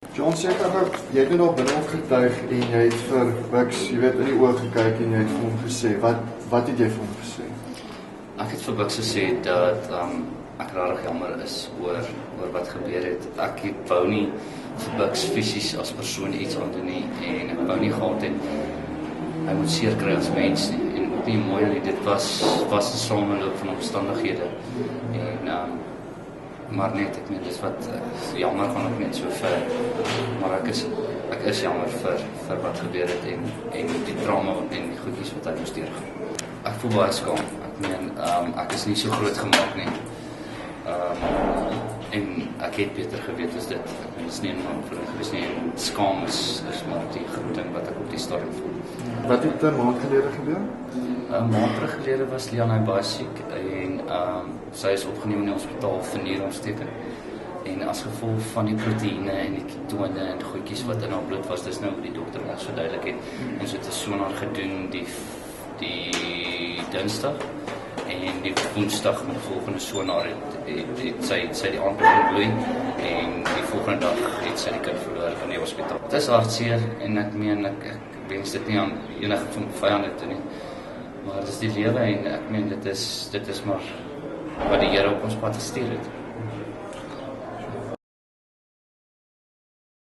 John sê gou, jy het nou daar binne opgetuig en jy het vir Bux, jy weet, in die oë gekyk en jy het vir hom gesê, wat het jy vir hom gesê? Ek het vir Bux gesê dat ek regtig jammer is oor wat gebeur het. Ek wou nie vir Bux fisies as persoon iets aandoen nie en ek wou nie gehad het hy moet seer kry as mens nie. En ook nie mooi nie, dit was 'n sameloop van omstandighede. En maar net, ek meen, dis wat jammer gaan ek net so ver, maar ek is jammer vir wat gebeur het en die trauma en die goedjies wat hy moes deurgaan. Ek voel baie skaam. Ek meen, ek is nie so groot gemaak nie. En ek het beter geweet as dit. Ek meen, dit is nie 'n aanvulling gewees nie. En skaam is maar die groot ding wat ek op die stadium voel. Wat het 'n maand gelede gebeur? 'n maand terug gelede was Lianne baie siek en sy is opgeneem in die hospitaal vir nierontsteking. En as gevolg van die proteïene en die ketone en goedjies wat in haar bloed was, dis nou hoe die dokter ons verduidelik het. Ons het 'n sonar gedoen die Dinsdag en die Woensdag met die volgende sonar het sy die aand begin bloei en die volgende dag het sy die kind verloor in die hospitaal. Het is hartseer en ek meen ek wens dit nie aan enige van my vyande toe nie. Maar dit is die lewe en ek meen dit is maar wat die Here op ons pad gestuur het.